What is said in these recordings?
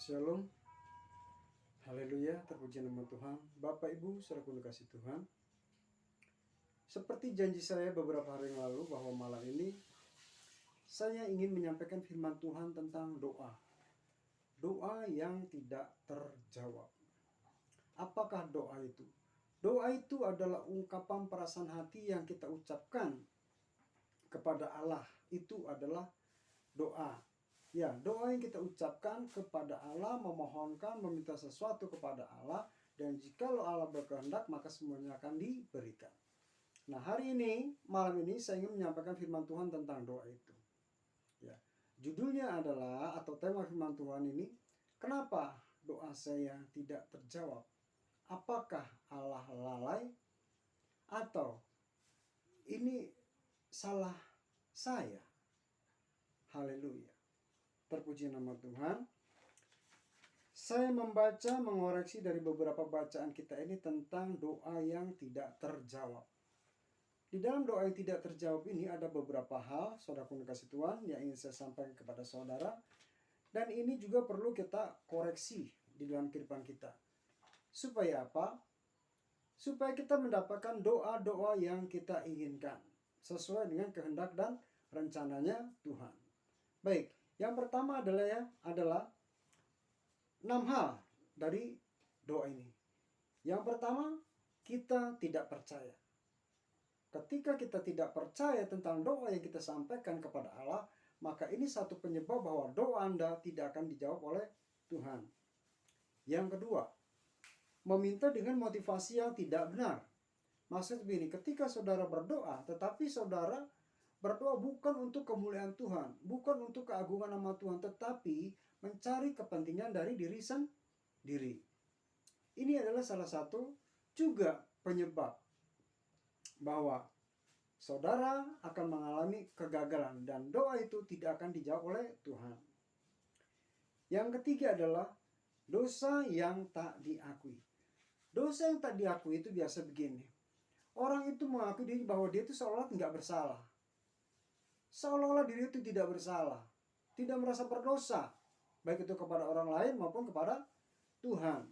Shalom, haleluya, terpuji nama Tuhan. Bapak Ibu saudaraku kasih Tuhan, seperti janji saya beberapa hari yang lalu bahwa malam ini saya ingin menyampaikan firman Tuhan tentang doa. Doa yang tidak terjawab. Apakah doa itu? Doa itu adalah ungkapan perasaan hati yang kita ucapkan kepada Allah. Itu adalah doa. Ya, doa yang kita ucapkan kepada Allah, memohonkan, meminta sesuatu kepada Allah, dan jikalau Allah berkehendak, maka semuanya akan diberikan. Nah, hari ini, malam ini saya ingin menyampaikan firman Tuhan tentang doa itu. Ya, judulnya adalah, atau tema firman Tuhan ini, kenapa doa saya tidak terjawab? Apakah Allah lalai? Atau ini salah saya? Haleluya. Terpuji nama Tuhan. Saya membaca, mengoreksi dari beberapa bacaan kita ini tentang doa yang tidak terjawab. Di dalam doa yang tidak terjawab ini ada beberapa hal, saudara kasih Tuhan, yang ingin saya sampaikan kepada saudara. Dan ini juga perlu kita koreksi di dalam kehidupan kita. Supaya apa? Supaya kita mendapatkan doa-doa yang kita inginkan. Sesuai dengan kehendak dan rencananya Tuhan. Baik. Yang pertama adalah 6 hal dari doa ini. Yang pertama, kita tidak percaya. Ketika kita tidak percaya tentang doa yang kita sampaikan kepada Allah, maka ini satu penyebab bahwa doa Anda tidak akan dijawab oleh Tuhan. Yang kedua, meminta dengan motivasi yang tidak benar. Maksud begini, ketika saudara berdoa, tetapi saudara berdoa bukan untuk kemuliaan Tuhan, bukan untuk keagungan nama Tuhan, tetapi mencari kepentingan dari diri sendiri. Ini adalah salah satu juga penyebab bahwa saudara akan mengalami kegagalan dan doa itu tidak akan dijawab oleh Tuhan. Yang ketiga adalah dosa yang tak diakui. Dosa yang tak diakui itu biasa begini. Orang itu mengakui diri bahwa dia itu seolah tidak bersalah. Seolah-olah diri itu tidak bersalah, tidak merasa berdosa, baik itu kepada orang lain maupun kepada Tuhan.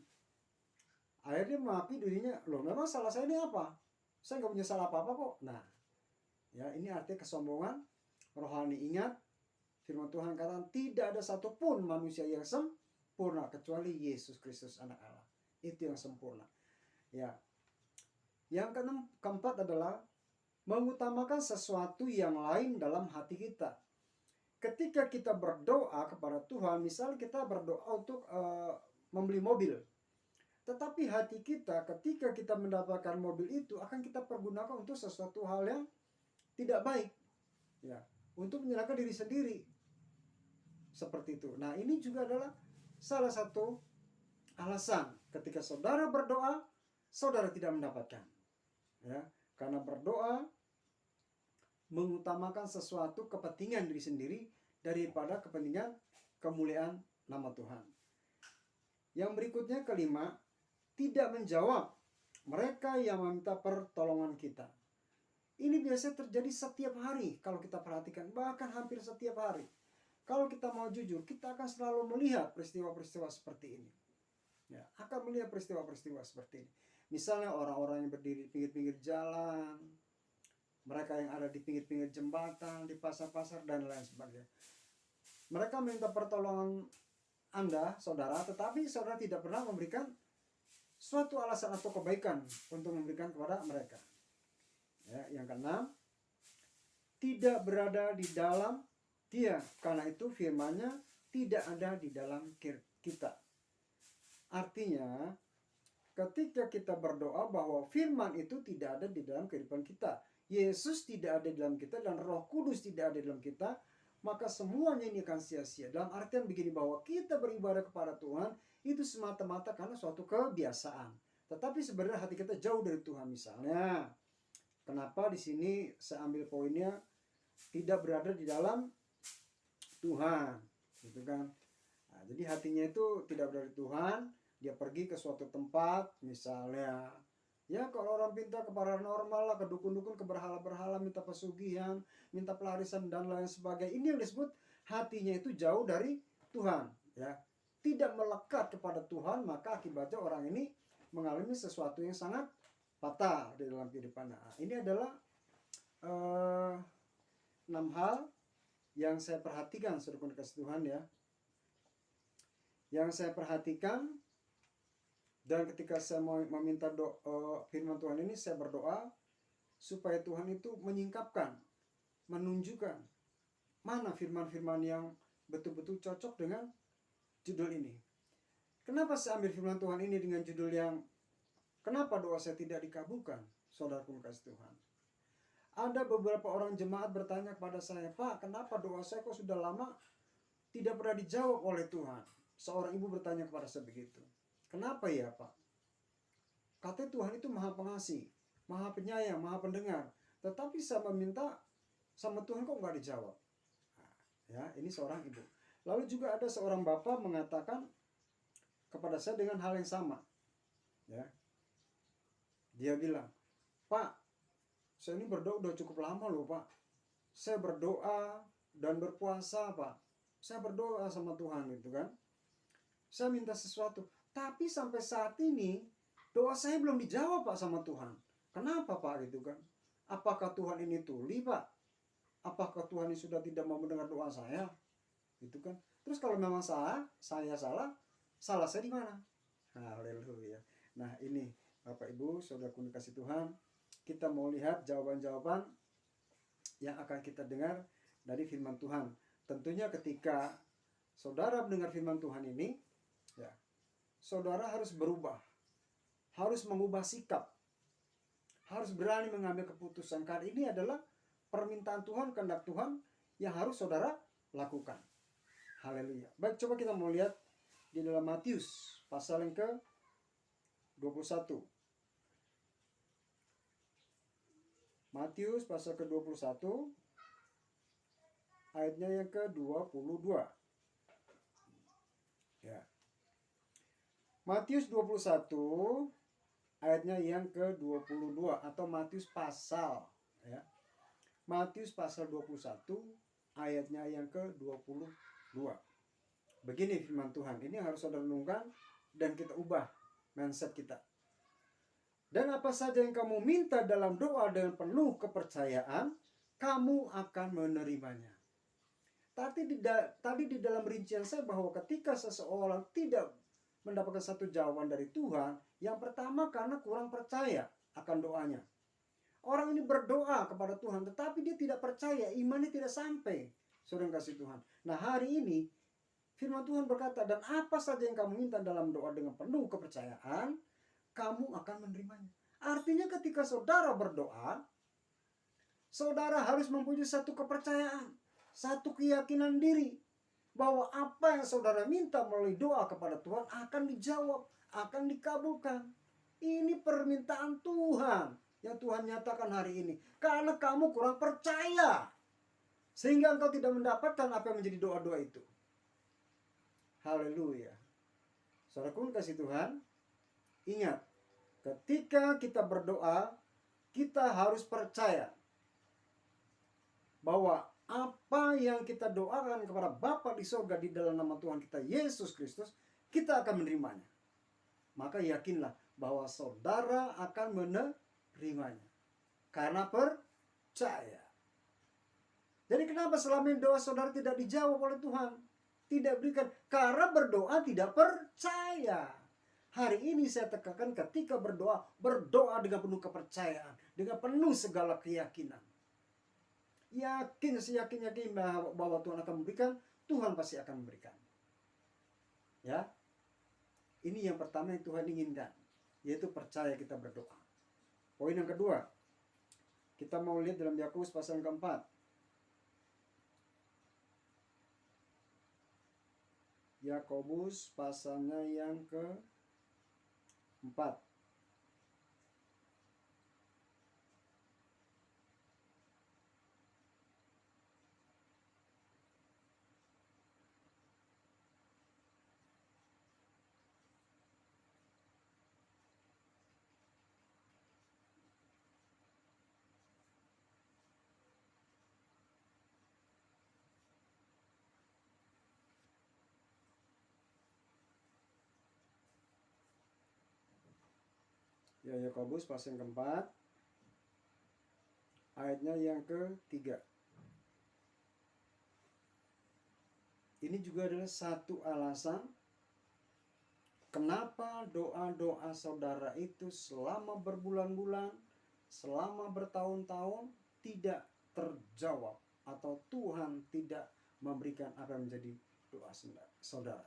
Akhirnya mengakui dirinya, loh memang salah saya ini apa? Saya nggak punya salah apa-apa kok. Nah, ya ini artinya kesombongan rohani. Ingat, firman Tuhan katakan tidak ada satupun manusia yang sempurna kecuali Yesus Kristus anak Allah. Itu yang sempurna. Ya. Yang keempat adalah mengutamakan sesuatu yang lain dalam hati kita. Ketika kita berdoa kepada Tuhan, misal kita berdoa untuk membeli mobil. Tetapi hati kita ketika kita mendapatkan mobil itu akan kita pergunakan untuk sesuatu hal yang tidak baik. Ya, untuk menyalahkan diri sendiri. Seperti itu. Nah, ini juga adalah salah satu alasan ketika saudara berdoa, saudara tidak mendapatkan. Ya, karena berdoa mengutamakan sesuatu kepentingan diri sendiri daripada kepentingan kemuliaan nama Tuhan. Yang berikutnya kelima, tidak menjawab mereka yang meminta pertolongan kita. Ini biasa terjadi setiap hari kalau kita perhatikan, bahkan hampir setiap hari. Kalau kita mau jujur, kita akan selalu melihat peristiwa-peristiwa seperti ini. Ya, akan melihat peristiwa-peristiwa seperti ini. Misalnya orang-orang yang berdiri di pinggir-pinggir jalan, mereka yang ada di pinggir-pinggir jembatan, di pasar-pasar, dan lain sebagainya. Mereka minta pertolongan Anda, saudara, tetapi saudara tidak pernah memberikan suatu alasan atau kebaikan untuk memberikan kepada mereka. Ya, yang keenam, tidak berada di dalam Dia, karena itu firman-Nya tidak ada di dalam kita. Artinya, ketika kita berdoa bahwa firman itu tidak ada di dalam kehidupan kita, Yesus tidak ada di dalam kita, dan Roh Kudus tidak ada di dalam kita, maka semuanya ini akan sia-sia. Dalam artian begini, bahwa kita beribadah kepada Tuhan itu semata-mata karena suatu kebiasaan. Tetapi sebenarnya hati kita jauh dari Tuhan. Misalnya, kenapa di sini saya ambil poinnya tidak berada di dalam Tuhan, gitu kan? Nah, jadi hatinya itu tidak berada di Tuhan. Dia pergi ke suatu tempat, misalnya, ya kalau orang pintar ke paranormal lah, ke dukun-dukun, ke berhala-berhala, minta pesugihan, minta pelarisan dan lain sebagainya. Ini yang disebut hatinya itu jauh dari Tuhan. Ya, tidak melekat kepada Tuhan, maka akibatnya orang ini mengalami sesuatu yang sangat fatal di dalam kehidupan. Nah, ini adalah 6 hal yang saya perhatikan, saudara kasih Tuhan ya. Yang saya perhatikan, dan ketika saya mau meminta firman Tuhan ini, saya berdoa supaya Tuhan itu menyingkapkan, menunjukkan mana firman-firman yang betul-betul cocok dengan judul ini. Kenapa saya ambil firman Tuhan ini dengan judul yang kenapa doa saya tidak dikabulkan, saudaraku kasih Tuhan? Ada beberapa orang jemaat bertanya kepada saya, Pak, kenapa doa saya kok sudah lama tidak pernah dijawab oleh Tuhan? Seorang ibu bertanya kepada saya begitu. Kenapa ya, Pak? Katanya Tuhan itu maha pengasih, maha penyayang, maha pendengar. Tetapi saya meminta sama Tuhan kok nggak dijawab. Nah, ya, ini seorang ibu. Lalu juga ada seorang bapak mengatakan kepada saya dengan hal yang sama. Ya. Dia bilang, Pak, saya ini berdoa udah cukup lama loh, Pak. Saya berdoa dan berpuasa, Pak. Saya berdoa sama Tuhan gitu kan. Saya minta sesuatu. Tapi sampai saat ini doa saya belum dijawab, Pak, sama Tuhan. Kenapa, Pak, gitu kan? Apakah Tuhan ini tuli, Pak? Apakah Tuhan ini sudah tidak mau mendengar doa saya? Gitu kan. Terus kalau memang saya salah saya di mana? Haleluya. Nah, ini Bapak Ibu, saudaraku kasih Tuhan, kita mau lihat jawaban-jawaban yang akan kita dengar dari firman Tuhan. Tentunya ketika saudara mendengar firman Tuhan ini, ya, saudara harus berubah, harus mengubah sikap, harus berani mengambil keputusan. Karena ini adalah permintaan Tuhan, kehendak Tuhan yang harus saudara lakukan. Haleluya. Baik, coba kita mau lihat di dalam Matius pasal yang ke-21. Matius pasal ke-21 ayatnya yang ke-22. Ya. Matius 21 ayatnya yang ke-22 atau Matius pasal, ya. Matius pasal 21 ayatnya yang ke-22. Begini firman Tuhan. Ini harus saudara renungkan dan kita ubah mindset kita. Dan apa saja yang kamu minta dalam doa dengan penuh kepercayaan, kamu akan menerimanya. Tadi di dalam rincian saya bahwa ketika seseorang tidak mendapatkan satu jawaban dari Tuhan, yang pertama karena kurang percaya akan doanya. Orang ini berdoa kepada Tuhan, tetapi dia tidak percaya, imannya tidak sampai. Saudara kasih Tuhan. Nah, hari ini firman Tuhan berkata, dan apa saja yang kamu minta dalam doa dengan penuh kepercayaan, kamu akan menerimanya. Artinya ketika saudara berdoa, saudara harus mempunyai satu kepercayaan, satu keyakinan diri bahwa apa yang saudara minta melalui doa kepada Tuhan akan dijawab, akan dikabulkan. Ini permintaan Tuhan yang Tuhan nyatakan hari ini. Karena kamu kurang percaya, sehingga engkau tidak mendapatkan apa yang menjadi doa-doa itu. Haleluya. Saudaraku kasih Tuhan, ingat, ketika kita berdoa, kita harus percaya bahwa apa yang kita doakan kepada Bapa di surga di dalam nama Tuhan kita Yesus Kristus, kita akan menerimanya. Maka yakinlah bahwa saudara akan menerimanya karena percaya. Jadi kenapa selama ini doa saudara tidak dijawab oleh Tuhan? Tidak berikan karena berdoa tidak percaya. Hari ini saya tekankan ketika berdoa dengan penuh kepercayaan, dengan penuh segala keyakinan. Yakin, seyakin-yakin bahwa Tuhan akan memberikan, Tuhan pasti akan memberikan. Ya. Ini yang pertama yang Tuhan inginkan, yaitu percaya kita berdoa. Poin yang kedua, kita mau lihat dalam Yakobus pasal yang keempat. Yakobus pasalnya yang ke-4. Yakobus pasal yang keempat, ayatnya yang ketiga. Ini juga adalah satu alasan kenapa doa-doa saudara itu selama berbulan-bulan, selama bertahun-tahun tidak terjawab, atau Tuhan tidak memberikan apa yang menjadi doa saudara.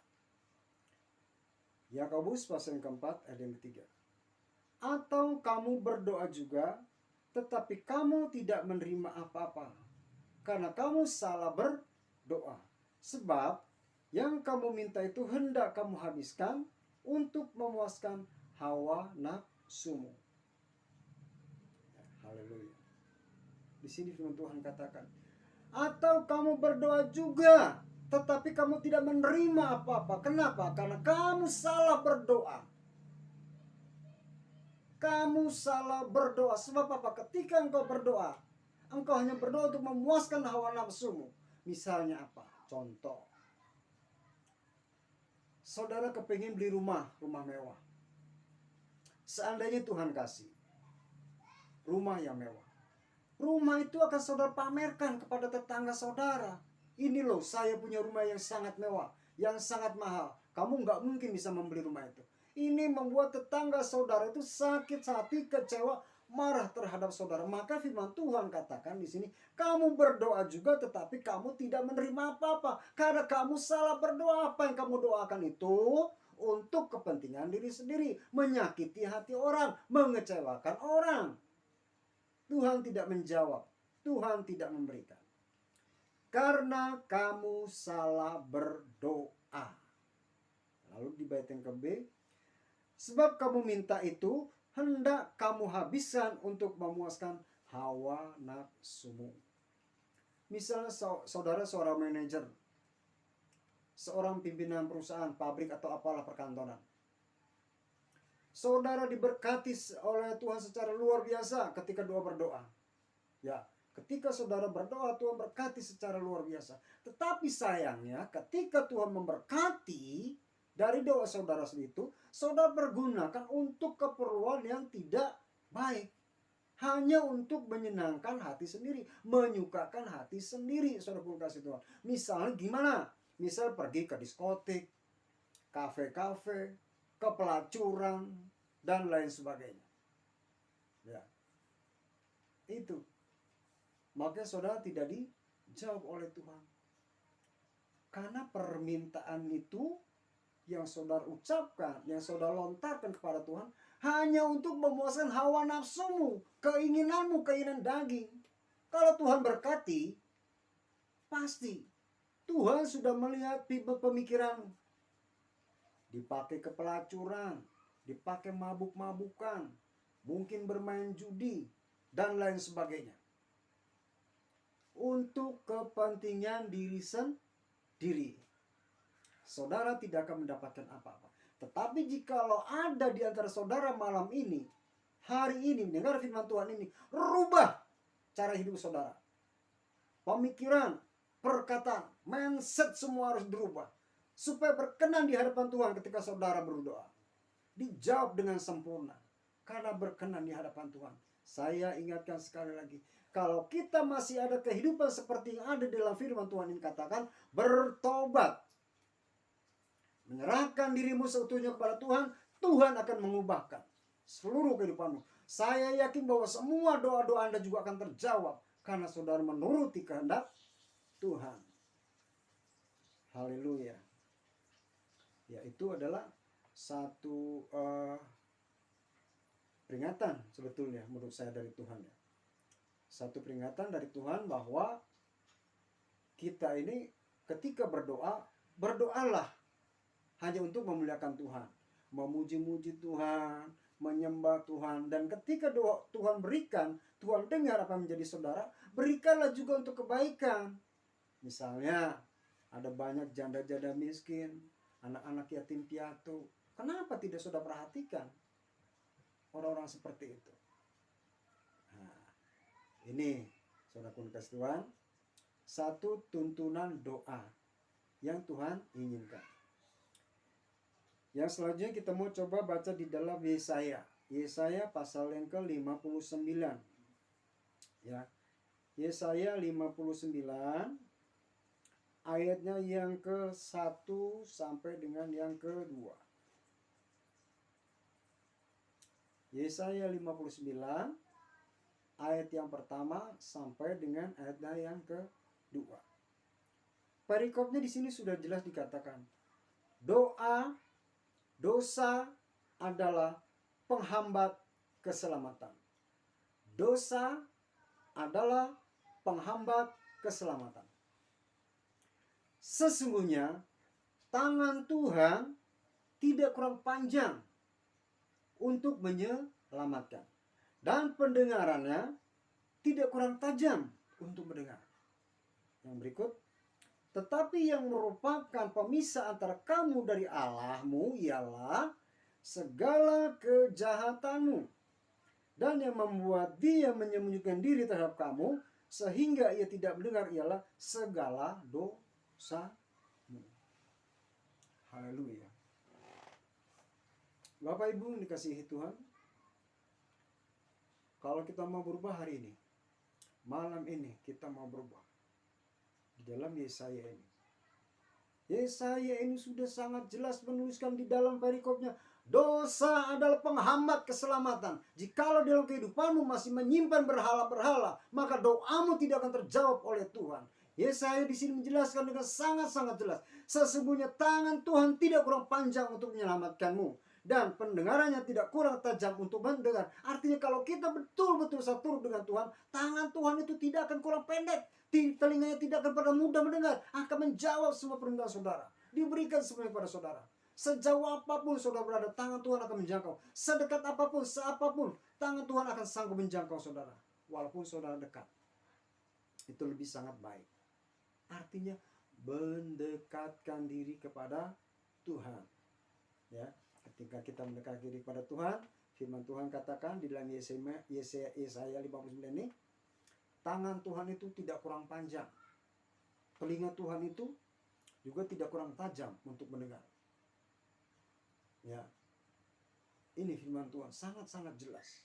Yakobus pasal yang keempat ayat yang ketiga. Atau kamu berdoa juga, tetapi kamu tidak menerima apa-apa, karena kamu salah berdoa. Sebab yang kamu minta itu hendak kamu habiskan untuk memuaskan hawa nafsumu. Haleluya. Di sini firman Tuhan katakan, atau kamu berdoa juga, tetapi kamu tidak menerima apa-apa. Kenapa? Karena kamu salah berdoa. Kamu salah berdoa. Sebab apa? Ketika engkau berdoa, engkau hanya berdoa untuk memuaskan hawa nafsumu. Misalnya apa? Contoh, saudara kepingin beli rumah mewah. Seandainya Tuhan kasih rumah yang mewah, rumah itu akan saudara pamerkan kepada tetangga saudara. Ini loh, saya punya rumah yang sangat mewah, yang sangat mahal. Kamu nggak mungkin bisa membeli rumah itu. Ini membuat tetangga saudara itu sakit hati, kecewa, marah terhadap saudara. Maka firman Tuhan katakan di sini, kamu berdoa juga tetapi kamu tidak menerima apa-apa. Karena kamu salah berdoa. Apa yang kamu doakan itu untuk kepentingan diri sendiri, menyakiti hati orang, mengecewakan orang. Tuhan tidak menjawab, Tuhan tidak memberikan. Karena kamu salah berdoa. Lalu di bait yang ke-B, sebab kamu minta itu hendak kamu habiskan untuk memuaskan hawa nafsumu. Misalnya saudara seorang manajer, seorang pimpinan perusahaan, pabrik atau apalah perkantoran. Saudara diberkati oleh Tuhan secara luar biasa ketika doa berdoa. Ya, ketika saudara berdoa, Tuhan berkati secara luar biasa. Tetapi sayangnya ketika Tuhan memberkati dari doa saudara itu, saudara pergunakan untuk keperluan yang tidak baik. Hanya untuk menyenangkan hati sendiri, menyukakan hati sendiri, saudara pun kasih Tuhan. Misalnya gimana? Misal pergi ke diskotik, kafe-kafe, ke pelacuran, dan lain sebagainya. Ya, itu. Maka saudara tidak dijawab oleh Tuhan. Karena permintaan itu yang saudara ucapkan, yang saudara lontarkan kepada Tuhan, hanya untuk memuaskan hawa nafsumu, keinginanmu, keinginan daging. Kalau Tuhan berkati, pasti Tuhan sudah melihat pemikiranmu. Dipakai ke pelacuran, dipakai mabuk-mabukan, mungkin bermain judi, dan lain sebagainya. Untuk kepentingan diri sendiri. Saudara tidak akan mendapatkan apa-apa. Tetapi jikalau ada di antara saudara malam ini, hari ini, mendengar firman Tuhan ini, rubah cara hidup saudara. Pemikiran, perkataan, mindset semua harus berubah. Supaya berkenan di hadapan Tuhan ketika saudara berdoa. Dijawab dengan sempurna. Karena berkenan di hadapan Tuhan. Saya ingatkan sekali lagi. Kalau kita masih ada kehidupan seperti yang ada dalam firman Tuhan ini katakan, bertobat. Menyerahkan dirimu seutuhnya kepada Tuhan, Tuhan akan mengubahkan seluruh kehidupanmu. Saya yakin bahwa semua doa-doa Anda juga akan terjawab. Karena saudara menuruti kehendak Tuhan. Haleluya. Ya, itu adalah satu peringatan sebetulnya menurut saya dari Tuhan ya. Satu peringatan dari Tuhan bahwa kita ini ketika berdoa, berdoalah hanya untuk memuliakan Tuhan, memuji-muji Tuhan, menyembah Tuhan. Dan ketika doa Tuhan berikan, Tuhan dengar apa yang menjadi saudara, berikanlah juga untuk kebaikan. Misalnya ada banyak janda-janda miskin, anak-anak yatim piatu. Kenapa tidak saudara perhatikan orang-orang seperti itu? Nah, ini saudara kasih Tuhan, satu tuntunan doa yang Tuhan inginkan. Yang selanjutnya kita mau coba baca di dalam Yesaya. Yesaya pasal yang ke-59. Ya. Yesaya 59 ayatnya yang ke-1 sampai dengan yang ke-2. Yesaya 59 ayat yang pertama sampai dengan ayatnya yang ke-2. Perikopnya di sini sudah jelas dikatakan, dosa adalah penghambat keselamatan. Dosa adalah penghambat keselamatan. Sesungguhnya tangan Tuhan tidak kurang panjang untuk menyelamatkan, dan pendengarannya tidak kurang tajam untuk mendengar. Yang berikut, tetapi yang merupakan pemisah antara kamu dari Allahmu ialah segala kejahatanmu, dan yang membuat dia menyembunyikan diri terhadap kamu sehingga ia tidak mendengar ialah segala dosamu. Haleluya. Bapak Ibu dikasihi Tuhan, kalau kita mau berubah hari ini, malam ini kita mau berubah di dalam Yesaya ini. Yesaya ini sudah sangat jelas menuliskan di dalam perikopnya, dosa adalah penghambat keselamatan. Jikalau dalam kehidupanmu masih menyimpan berhala-berhala, maka doamu tidak akan terjawab oleh Tuhan. Yesaya di sini menjelaskan dengan sangat-sangat jelas, sesungguhnya tangan Tuhan tidak kurang panjang untuk menyelamatkanmu, dan pendengarannya tidak kurang tajam untuk mendengar. Artinya kalau kita betul-betul satu dengan Tuhan, tangan Tuhan itu tidak akan kurang pendek, telinganya tidak akan pernah mudah mendengar, akan menjawab semua permintaan saudara, diberikan semuanya kepada saudara. Sejauh apapun saudara berada, tangan Tuhan akan menjangkau. Sedekat apapun, seapapun, tangan Tuhan akan sanggup menjangkau saudara. Walaupun saudara dekat, itu lebih sangat baik. Artinya mendekatkan diri kepada Tuhan. Ya, ketika kita mendekatkan diri kepada Tuhan, firman Tuhan katakan di dalam Yesaya 59 ini, tangan Tuhan itu tidak kurang panjang, telinga Tuhan itu juga tidak kurang tajam untuk mendengar. Ya, ini firman Tuhan sangat-sangat jelas.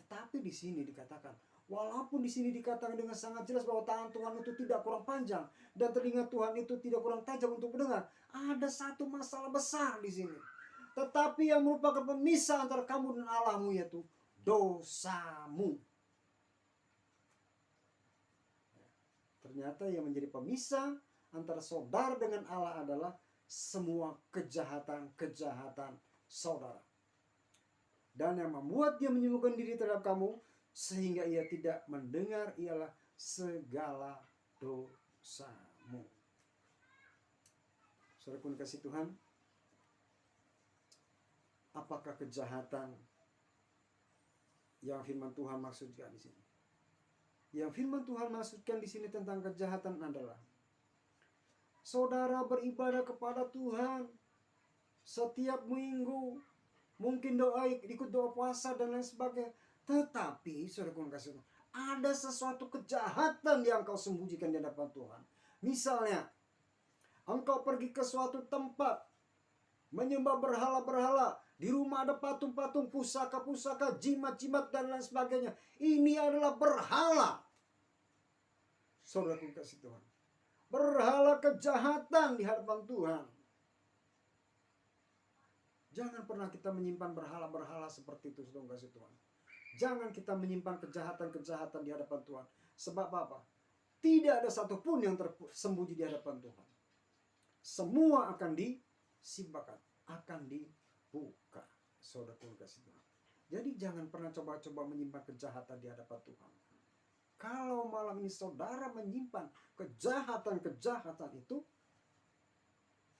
Tetapi di sini dikatakan, walaupun di sini dikatakan dengan sangat jelas bahwa tangan Tuhan itu tidak kurang panjang dan telinga Tuhan itu tidak kurang tajam untuk mendengar, ada satu masalah besar di sini. Tetapi yang merupakan pemisah antara kamu dan Allahmu yaitu dosamu. Ternyata yang menjadi pemisah antara saudara dengan Allah adalah semua kejahatan-kejahatan saudara. Dan yang membuat dia menyembuhkan diri terhadap kamu sehingga ia tidak mendengar ialah segala dosamu. Saudaraku kasih Tuhan, apakah kejahatan yang firman Tuhan maksudkan di sini? Yang firman Tuhan maksudkan di sini tentang kejahatan adalah saudara beribadah kepada Tuhan setiap minggu, mungkin ikut doa puasa dan lain sebagainya. Tetapi saudara kasih Tuhan, ada sesuatu kejahatan yang engkau sembunyikan di hadapan Tuhan. Misalnya, engkau pergi ke suatu tempat menyembah berhala-berhala, di rumah ada patung-patung, pusaka-pusaka, jimat-jimat dan lain sebagainya. Ini adalah berhala. Saudara kasih Tuhan, berhala kejahatan di hadapan Tuhan. Jangan pernah kita menyimpan berhala-berhala seperti itu, saudara kasih Tuhan. Jangan kita menyimpan kejahatan-kejahatan di hadapan Tuhan. Sebab apa? Tidak ada satupun yang tersembunyi di hadapan Tuhan. Semua akan disimpahkan, akan dibuka, saudara kasih Tuhan. Jadi jangan pernah coba-coba menyimpan kejahatan di hadapan Tuhan. Kalau malam ini saudara menyimpan kejahatan-kejahatan itu,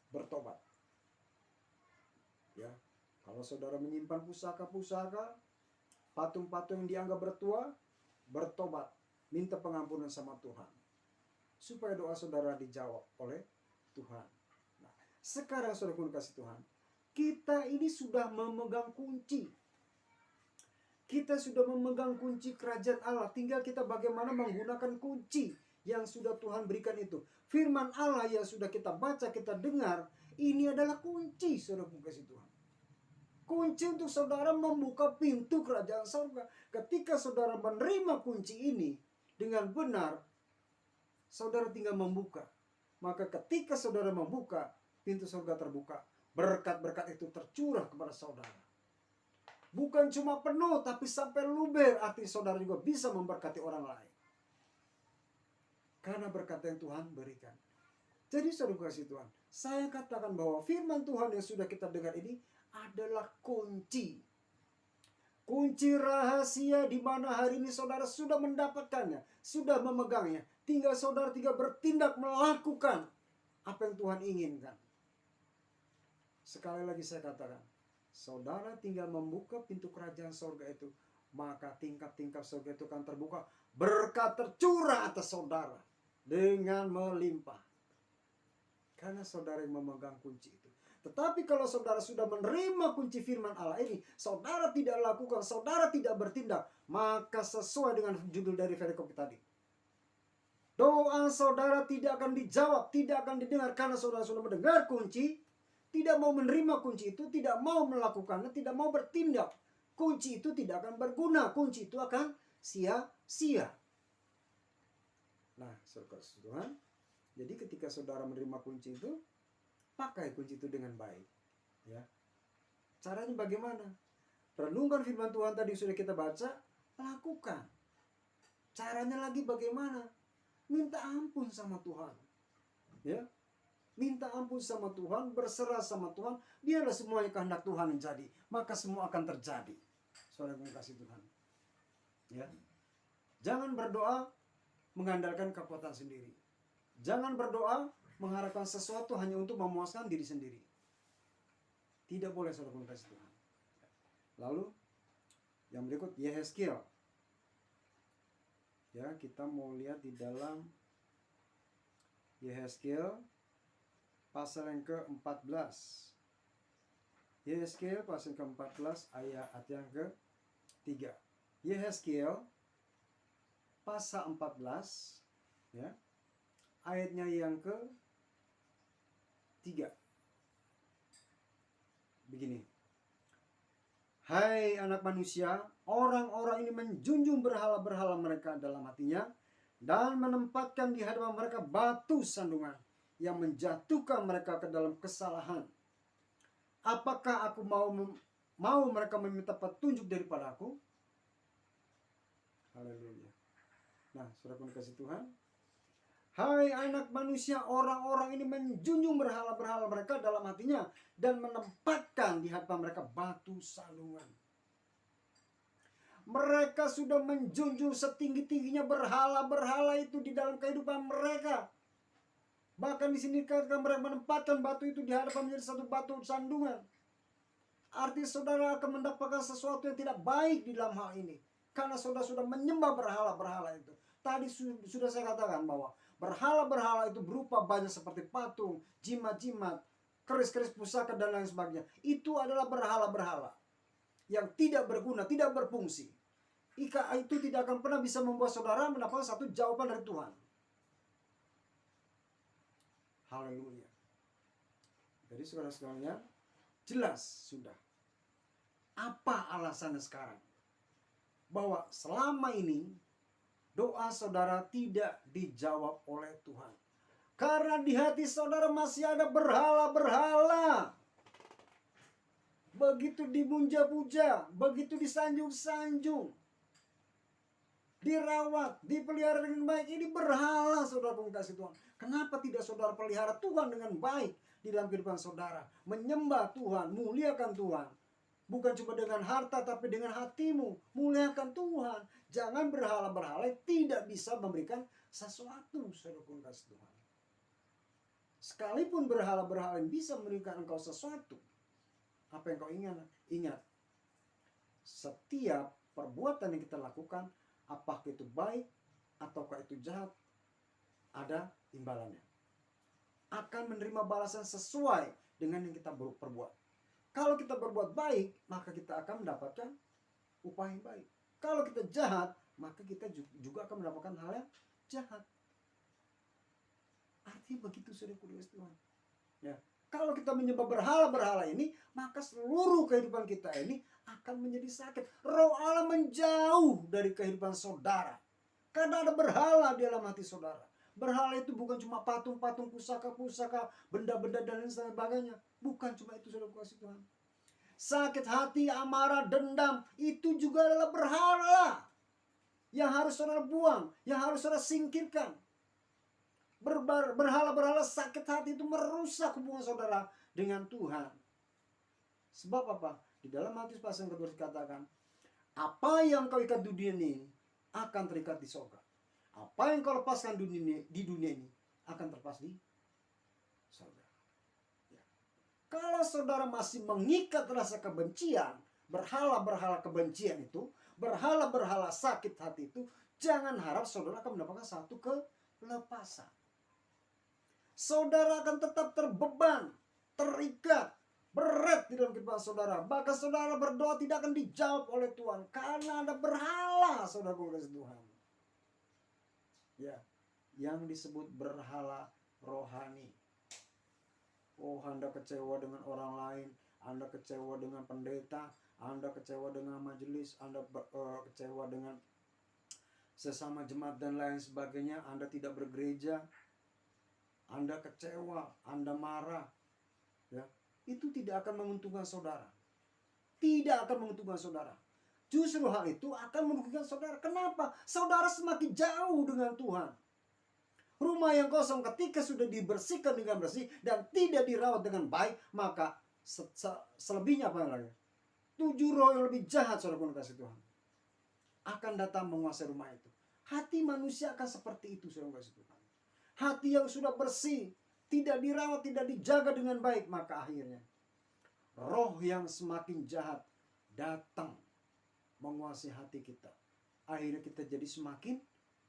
bertobat. Ya, kalau saudara menyimpan pusaka-pusaka, patung-patung yang dianggap bertua, bertobat, minta pengampunan sama Tuhan, supaya doa saudara dijawab oleh Tuhan. Nah, sekarang saudara kasih Tuhan, kita ini sudah memegang kunci. Kita sudah memegang kunci kerajaan Allah. Tinggal kita bagaimana menggunakan kunci yang sudah Tuhan berikan itu. Firman Allah yang sudah kita baca, kita dengar, ini adalah kunci, saudara kasih Tuhan. Kunci untuk saudara membuka pintu kerajaan surga. Ketika saudara menerima kunci ini dengan benar, saudara tinggal membuka. Maka ketika saudara membuka, pintu surga terbuka. Berkat-berkat itu tercurah kepada saudara. Bukan cuma penuh, tapi sampai luber. Arti saudara juga bisa memberkati orang lain. Karena berkat yang Tuhan berikan. Jadi saudara kasih Tuhan, saya katakan bahwa firman Tuhan yang sudah kita dengar ini adalah kunci. Kunci rahasia di mana hari ini saudara sudah mendapatkannya, sudah memegangnya. Tinggal saudara bertindak melakukan apa yang Tuhan inginkan. Sekali lagi saya katakan, saudara tinggal membuka pintu kerajaan surga itu, maka tingkap-tingkap surga itu akan terbuka. Berkat tercurah atas saudara dengan melimpah. Karena saudara yang memegang kunci itu. Tetapi kalau saudara sudah menerima kunci firman Allah ini, saudara tidak lakukan, saudara tidak bertindak, maka sesuai dengan judul dari perikop tadi, doa saudara tidak akan dijawab, tidak akan didengar karena saudara sudah mendengar kunci, tidak mau menerima kunci itu, tidak mau melakukannya, tidak mau bertindak. Kunci itu tidak akan berguna, kunci itu akan sia-sia. Nah, saudara Tuhan, jadi ketika saudara menerima kunci itu, pakai kunci itu dengan baik. Ya. Caranya bagaimana? Renungkan firman Tuhan tadi sudah kita baca, lakukan. Caranya lagi bagaimana? Minta ampun sama Tuhan. Ya. Minta ampun sama Tuhan, berserah sama Tuhan, biarlah semuanya kehendak Tuhan yang jadi, maka semua akan terjadi. Saudara yang kasih Tuhan. Ya. Jangan berdoa mengandalkan kekuatan sendiri. Jangan berdoa mengharapkan sesuatu hanya untuk memuaskan diri sendiri. Tidak boleh saudara kasih Tuhan. Lalu yang berikut Yehezkiel. Ya, kita mau lihat di dalam Yehezkiel pasal yang ke-14. Yehezkiel pasal yang ke-14 ayat yang ke-3. Yehezkiel pasal 14 ya. Ayatnya yang ke-3. Begini. Hai anak manusia, orang-orang ini menjunjung berhala-berhala mereka dalam hatinya dan menempatkan di hadapan mereka batu sandungan yang menjatuhkan mereka ke dalam kesalahan. Apakah aku mau mereka meminta petunjuk daripada aku? Haleluya. Nah, saudara pun kasih Tuhan. Hai anak manusia, orang-orang ini menjunjung berhala-berhala mereka dalam hatinya dan menempatkan di hadapan mereka batu sandungan. Mereka sudah menjunjung setinggi-tingginya berhala-berhala itu di dalam kehidupan mereka. Bahkan di sini katakan mereka menempatkan batu itu di hadapan menjadi satu batu sandungan. Arti saudara akan mendapatkan sesuatu yang tidak baik di dalam hal ini. Karena saudara sudah menyembah berhala-berhala itu. Tadi sudah saya katakan bahwa berhala-berhala itu berupa banyak seperti patung, jimat-jimat, keris-keris pusaka dan lain sebagainya. Itu adalah berhala-berhala yang tidak berguna, tidak berfungsi. Itu tidak akan pernah bisa membuat saudara mendapatkan satu jawaban dari Tuhan. Haleluya. Jadi saudara-saudaranya jelas sudah. Apa alasannya sekarang? Bahwa selama ini doa saudara tidak dijawab oleh Tuhan. Karena di hati saudara masih ada berhala-berhala. Begitu dipuja-puja, begitu disanjung-sanjung, dirawat, dipelihara dengan baik. Ini berhala saudara kasih Tuhan. Kenapa tidak saudara pelihara Tuhan dengan baik di dalam kehidupan saudara? Menyembah Tuhan, muliakan Tuhan. Bukan cuma dengan harta tapi dengan hatimu. Muliakan Tuhan. Jangan berhala-berhala tidak bisa memberikan sesuatu saudara kasih Tuhan. Sekalipun berhala-berhala yang bisa memberikan engkau sesuatu, apa yang kau ingat? Setiap perbuatan yang kita lakukan, apakah itu baik ataukah itu jahat, ada imbalannya. Akan menerima balasan sesuai dengan yang kita perbuat. Kalau kita berbuat baik, maka kita akan mendapatkan upah yang baik. Kalau kita jahat, maka kita juga akan mendapatkan hal yang jahat. Artinya begitu saudara kudus Tuhan. Ya, Kalau kita menyembah berhala-berhala ini, maka seluruh kehidupan kita ini akan menjadi sakit. Roh Allah menjauh dari kehidupan saudara. Karena ada berhala di dalam hati saudara. Berhala itu bukan cuma patung-patung, pusaka-pusaka, benda-benda dan lain sebagainya. Bukan cuma itu, saudara kasih Tuhan. Sakit hati, amarah, dendam, itu juga adalah berhala yang harus saudara buang, yang harus saudara singkirkan. Berhala-berhala sakit hati itu merusak hubungan saudara dengan Tuhan. Sebab apa? Di dalam Matius pasal yang kedua dikatakan, apa yang kau ikat di dunia ini akan terikat di surga. Apa yang kau lepaskan di dunia ini akan terlepas di surga. Ya. Kalau saudara masih mengikat rasa kebencian, berhala-berhala kebencian itu, berhala-berhala sakit hati itu, jangan harap saudara akan mendapatkan satu kelepasan. Saudara akan tetap terbeban, terikat, berat di dalam kehidupan saudara. Bahkan saudara berdoa tidak akan dijawab oleh Tuhan karena ada berhala, saudara kasih Tuhan. Ya, yang disebut berhala rohani. Oh, Anda kecewa dengan orang lain, Anda kecewa dengan pendeta, Anda kecewa dengan majelis, Anda kecewa dengan sesama jemaat dan lain sebagainya, Anda tidak bergereja, Anda kecewa, Anda marah, ya, itu tidak akan menguntungkan saudara. Tidak akan menguntungkan saudara. Justru hal itu akan merugikan saudara. Kenapa? Saudara semakin jauh dengan Tuhan. Rumah yang kosong ketika sudah dibersihkan dengan bersih dan tidak dirawat dengan baik, maka selebihnya apa lagi? 7 roh yang lebih jahat, saudara kasih Tuhan, akan datang menguasai rumah itu. Hati manusia akan seperti itu, saudara kasih Tuhan. Hati yang sudah bersih, tidak dirawat, tidak dijaga dengan baik, maka akhirnya roh yang semakin jahat datang menguasai hati kita. Akhirnya kita jadi semakin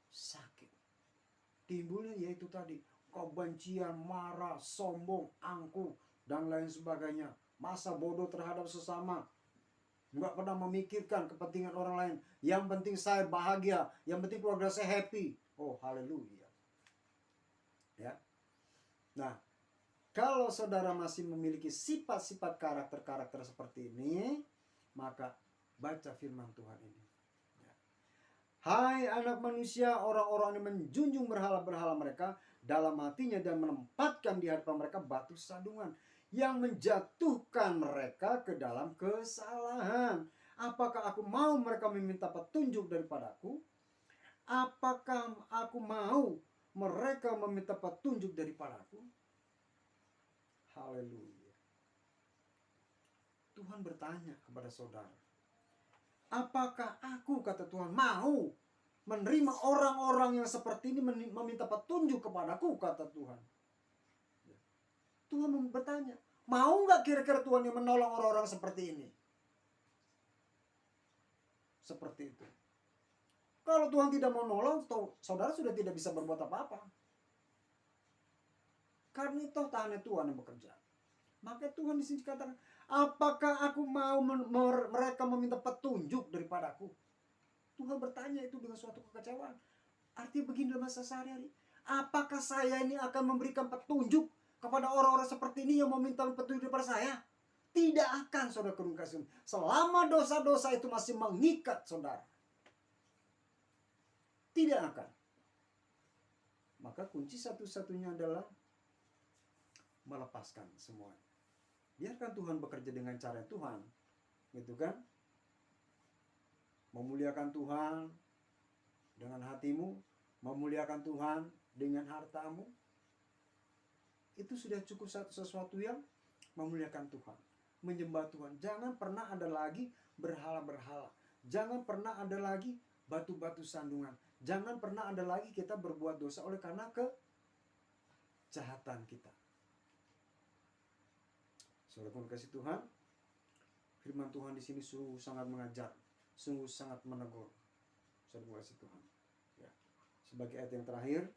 sakit. Timbulnya yaitu tadi kebencian, marah, sombong, angkuh, dan lain sebagainya. Masa bodoh terhadap sesama. Nggak pernah memikirkan kepentingan orang lain. Yang penting saya bahagia, yang penting keluarga saya happy. Oh, haleluya. Ya. Nah, kalau saudara masih memiliki sifat-sifat karakter-karakter seperti ini, maka baca firman Tuhan ini. Ya. Hai anak manusia, orang-orang yang menjunjung berhala-berhala mereka dalam hatinya dan menempatkan di hadapan mereka batu sandungan yang menjatuhkan mereka ke dalam kesalahan. Apakah aku mau mereka meminta petunjuk daripadaku? Apakah aku mau mereka meminta petunjuk daripadaku? Haleluya. Tuhan bertanya kepada saudara, apakah aku, kata Tuhan, mau menerima orang-orang yang seperti ini meminta petunjuk kepadaku, kata Tuhan. Tuhan bertanya, mau nggak kira-kira Tuhan yang menolong orang-orang seperti ini? Seperti itu. Kalau Tuhan tidak mau nolong, saudara sudah tidak bisa berbuat apa-apa. Karena itu tangannya Tuhan yang bekerja. Maka Tuhan di sini katakan, apakah aku mau mereka meminta petunjuk daripadaku? Tuhan bertanya itu dengan suatu kekecewaan. Artinya begini dalam masa sehari-hari. Apakah saya ini akan memberikan petunjuk kepada orang-orang seperti ini yang meminta petunjuk daripada saya? Tidak akan, saudara kasih. Selama dosa-dosa itu masih mengikat saudara. Tidak akan. Maka kunci satu-satunya adalah melepaskan semuanya. Biarkan Tuhan bekerja dengan cara Tuhan. Gitu kan? Memuliakan Tuhan dengan hatimu, memuliakan Tuhan dengan hartamu. Itu sudah cukup sesuatu yang memuliakan Tuhan, menyembah Tuhan. Jangan pernah ada lagi berhala-berhala. Jangan pernah ada lagi batu-batu sandungan. Jangan pernah ada lagi kita berbuat dosa oleh karena kejahatan kita. Saudara pun kasih Tuhan, firman Tuhan di sini sungguh sangat mengajar, sungguh sangat menegur. Saudara kasih Tuhan. Ya. Sebagai ayat yang terakhir,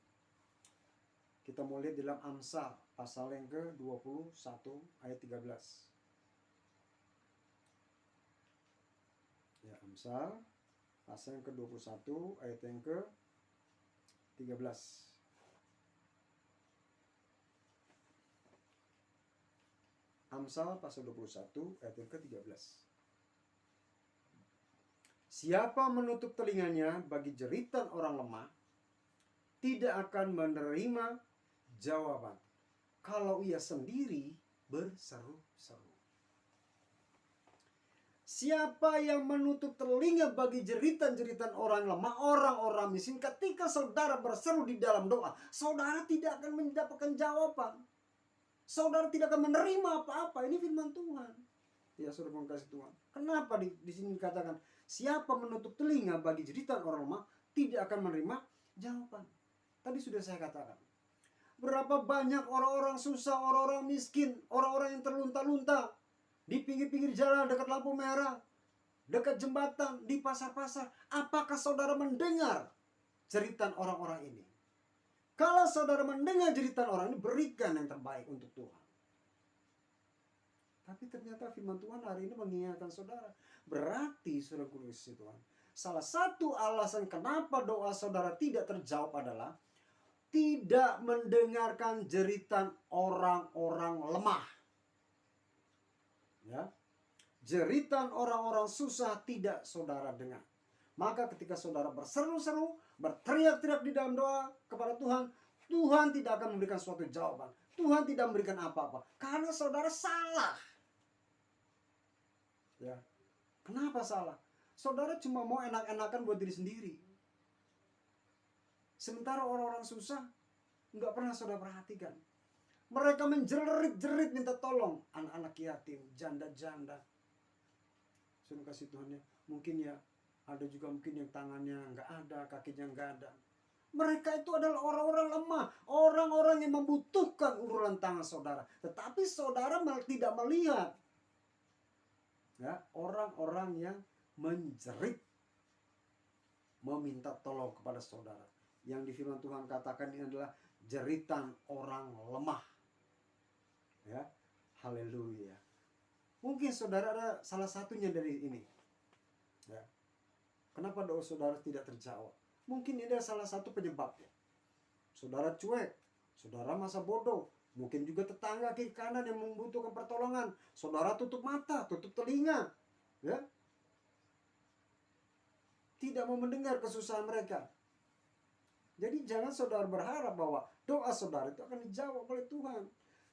kita mau lihat dalam Amsal pasal yang ke-21 ayat 13. Ya, Amsal pasal yang ke-21 ayat yang ke-13. Amsal pasal 21 ayat yang ke-13. Siapa menutup telinganya bagi jeritan orang lemah, tidak akan menerima jawaban kalau ia sendiri berseru-seru. Siapa yang menutup telinga bagi jeritan-jeritan orang lemah, orang-orang miskin, ketika saudara berseru di dalam doa, saudara tidak akan mendapatkan jawaban. Saudara tidak akan menerima apa-apa. Ini firman Tuhan. Ya, saudara mengasihi Tuhan. Kenapa di sini dikatakan siapa menutup telinga bagi jeritan orang lemah tidak akan menerima jawaban. Tadi sudah saya katakan. Berapa banyak orang-orang susah, orang-orang miskin, orang-orang yang terlunta-lunta di pinggir-pinggir jalan, dekat lampu merah, dekat jembatan, di pasar-pasar. Apakah saudara mendengar jeritan orang-orang ini? Kalau saudara mendengar jeritan orang ini, berikan yang terbaik untuk Tuhan. Tapi ternyata firman Tuhan hari ini mengingatkan saudara. Berarti saudara kudus Tuhan, salah satu alasan kenapa doa saudara tidak terjawab adalah tidak mendengarkan jeritan orang-orang lemah. Ya, jeritan orang-orang susah tidak saudara dengar. Maka ketika saudara berseru-seru, berteriak-teriak di dalam doa kepada Tuhan, Tuhan tidak akan memberikan suatu jawaban. Tuhan tidak memberikan apa-apa karena saudara salah. Ya, kenapa salah? Saudara cuma mau enak-enakan buat diri sendiri. Sementara orang-orang susah nggak pernah saudara perhatikan. Mereka menjerit-jerit minta tolong, anak-anak yatim, janda-janda. Suruh kasih Tuhan ya. Mungkin ya ada juga mungkin yang tangannya nggak ada, kakinya nggak ada. Mereka itu adalah orang-orang lemah, orang-orang yang membutuhkan uluran tangan saudara. Tetapi saudara tidak melihat, ya, orang-orang yang menjerit, meminta tolong kepada saudara. Yang di firman Tuhan katakan ini adalah jeritan orang lemah. Ya, haleluya. Mungkin saudara ada salah satunya dari ini. Ya. Kenapa doa saudara tidak terjawab? Mungkin ini adalah salah satu penyebabnya. Saudara cuek, saudara masa bodoh, mungkin juga tetangga kiri kanan yang membutuhkan pertolongan. Saudara tutup mata, tutup telinga, ya. Tidak mau mendengar kesusahan mereka. Jadi jangan saudara berharap bahwa doa saudara itu akan dijawab oleh Tuhan.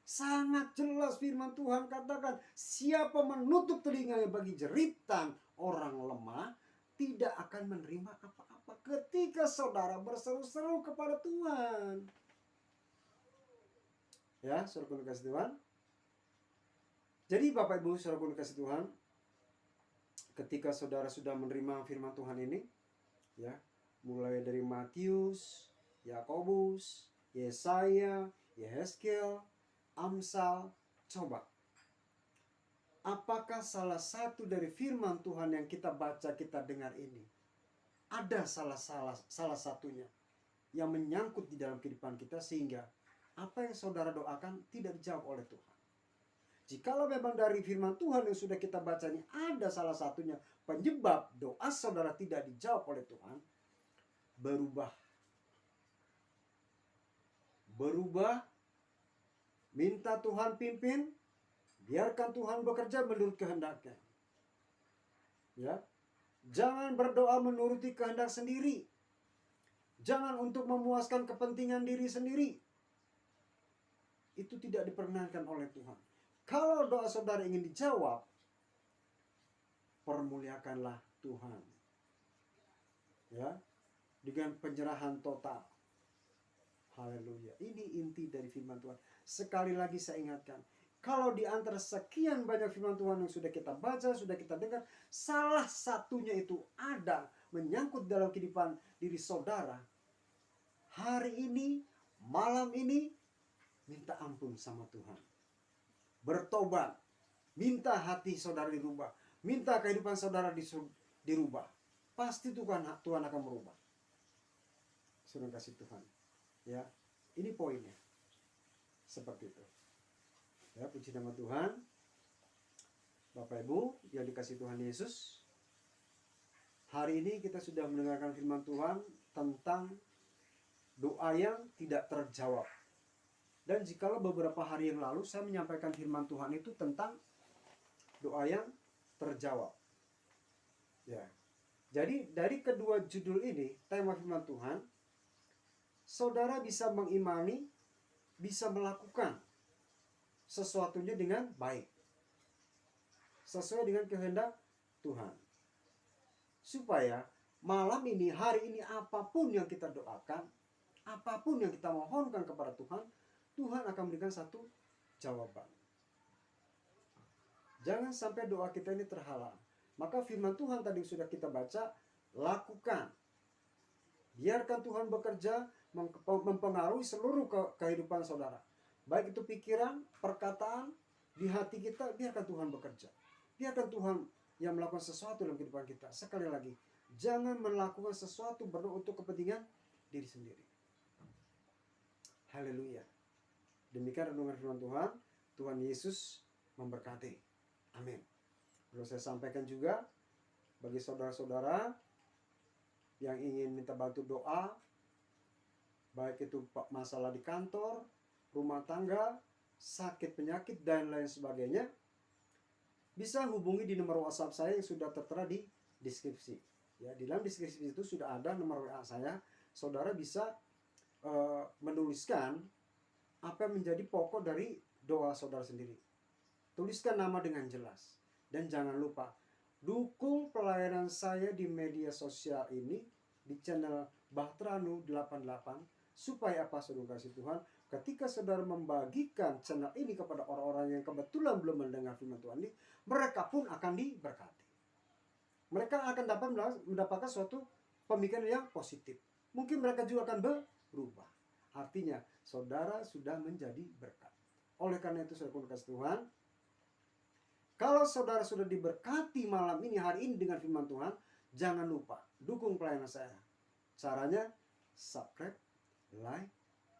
Sangat jelas firman Tuhan katakan, siapa menutup telinganya bagi jeritan orang lemah tidak akan menerima apa-apa ketika saudara berseru-seru kepada Tuhan. Ya, saudara kasih Tuhan. Jadi Bapak Ibu saudara kasih Tuhan, ketika saudara sudah menerima firman Tuhan ini, ya, mulai dari Matius, Yakobus, Yesaya, Yehezkiel, Amsal, coba. Apakah salah satu dari firman Tuhan yang kita baca, kita dengar ini, ada salah satunya yang menyangkut di dalam kehidupan kita sehingga apa yang saudara doakan tidak dijawab oleh Tuhan? Jikalau memang dari firman Tuhan yang sudah kita baca ini ada salah satunya penyebab doa saudara tidak dijawab oleh Tuhan, berubah, minta Tuhan pimpin, biarkan Tuhan bekerja menurut kehendaknya. Ya, jangan berdoa menuruti kehendak sendiri. Jangan untuk memuaskan kepentingan diri sendiri. Itu tidak diperkenankan oleh Tuhan. Kalau doa saudara ingin dijawab, permuliakanlah Tuhan. Ya, dengan penyerahan total. Haleluya. Ini inti dari firman Tuhan. Sekali lagi saya ingatkan, kalau di antara sekian banyak firman Tuhan yang sudah kita baca, sudah kita dengar, salah satunya itu ada menyangkut dalam kehidupan diri saudara. Hari ini, malam ini, minta ampun sama Tuhan. Bertobat. Minta hati saudara dirubah. Minta kehidupan saudara dirubah. Pasti Tuhan akan merubah. Suruh kasih Tuhan. Ya, ini poinnya. Seperti itu. Ya, puji nama Tuhan. Bapak Ibu yang dikasihi Tuhan Yesus, hari ini kita sudah mendengarkan firman Tuhan tentang doa yang tidak terjawab. Dan jikalau beberapa hari yang lalu saya menyampaikan firman Tuhan itu tentang doa yang terjawab. Ya. Jadi dari kedua judul ini, tema firman Tuhan, saudara bisa mengimani, bisa melakukan sesuatunya dengan baik, sesuai dengan kehendak Tuhan. Supaya malam ini, hari ini, apapun yang kita doakan, apapun yang kita mohonkan kepada Tuhan, Tuhan akan memberikan satu jawaban. Jangan sampai doa kita ini terhalang. Maka firman Tuhan tadi sudah kita baca, lakukan. Biarkan Tuhan bekerja, mempengaruhi seluruh kehidupan saudara. Baik itu pikiran, perkataan, di hati kita, biarkan Tuhan bekerja. Biarkan Tuhan yang melakukan sesuatu dalam kehidupan kita. Sekali lagi, jangan melakukan sesuatu berdoa untuk kepentingan diri sendiri. Haleluya. Demikian renungan firman Tuhan. Tuhan Yesus memberkati. Amin. Perlu saya sampaikan juga bagi saudara-saudara yang ingin minta bantu doa, baik itu masalah di kantor, rumah tangga, sakit penyakit dan lain sebagainya, bisa hubungi di nomor WhatsApp saya yang sudah tertera di deskripsi. Ya, di dalam deskripsi itu sudah ada nomor WA saya. Saudara bisa menuliskan apa yang menjadi pokok dari doa saudara sendiri. Tuliskan nama dengan jelas. Dan jangan lupa, dukung pelayanan saya di media sosial ini, di channel Bahtranu 88, supaya apa, saudara kasih Tuhan, ketika saudara membagikan channel ini kepada orang-orang yang kebetulan belum mendengar firman Tuhan ini, mereka pun akan diberkati. Mereka akan dapat mendapatkan suatu pemikiran yang positif. Mungkin mereka juga akan berubah. Artinya, saudara sudah menjadi berkat. Oleh karena itu, saudara kasih Tuhan, kalau saudara sudah diberkati malam ini, hari ini dengan firman Tuhan, jangan lupa dukung pelayanan saya. Caranya subscribe, like,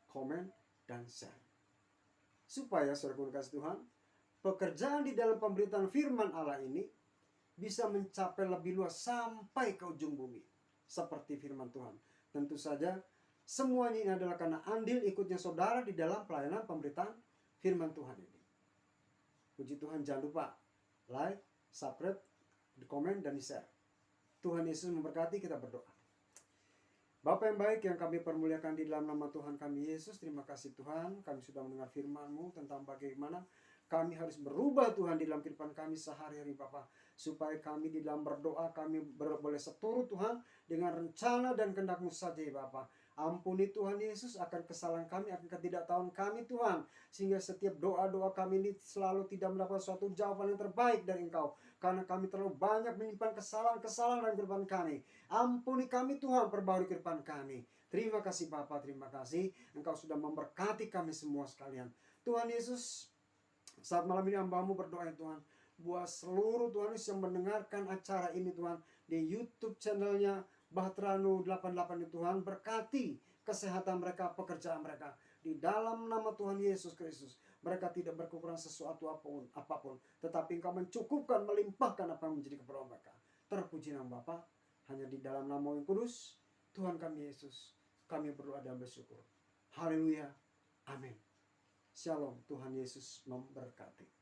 comment, dan share. Supaya saudara kasih Tuhan, pekerjaan di dalam pemberitaan firman Allah ini bisa mencapai lebih luas sampai ke ujung bumi. Seperti firman Tuhan. Tentu saja semuanya ini adalah karena andil ikutnya saudara di dalam pelayanan pemberitaan firman Tuhan ini. Puji Tuhan, jangan lupa like, subscribe, komen, dan share. Tuhan Yesus memberkati. Kita berdoa. Bapa yang baik yang kami permuliakan di dalam nama Tuhan kami Yesus, terima kasih Tuhan, kami sudah mendengar firman-Mu tentang bagaimana kami harus berubah Tuhan di dalam kehidupan kami sehari-hari Bapa, supaya kami di dalam berdoa kami boleh seturut Tuhan dengan rencana dan kehendak-Mu saja ya Bapa. Ampuni Tuhan Yesus akan kesalahan kami, akan ketidaktahuan kami Tuhan, sehingga setiap doa-doa kami ini selalu tidak mendapat suatu jawaban yang terbaik dari Engkau, karena kami terlalu banyak menyimpan kesalahan-kesalahan dalam kehidupan kami. Ampuni kami Tuhan, perbaharui kehidupan kami. Terima kasih Bapa, terima kasih Engkau sudah memberkati kami semua sekalian. Tuhan Yesus, saat malam ini hamba-Mu berdoa ya Tuhan, buat seluruh Tuhan Yesus yang mendengarkan acara ini Tuhan, di YouTube channelnya Bahtranu 88 ya Tuhan, berkati kesehatan mereka, pekerjaan mereka. Di dalam nama Tuhan Yesus Kristus, mereka tidak berkekurangan sesuatu apapun, tetapi Engkau mencukupkan, melimpahkan apa yang menjadi keperluan mereka. Terpuji nama Bapa, hanya di dalam nama yang kudus, Tuhan kami Yesus, kami berdoa dan bersyukur. Haleluya, amin. Shalom, Tuhan Yesus memberkati.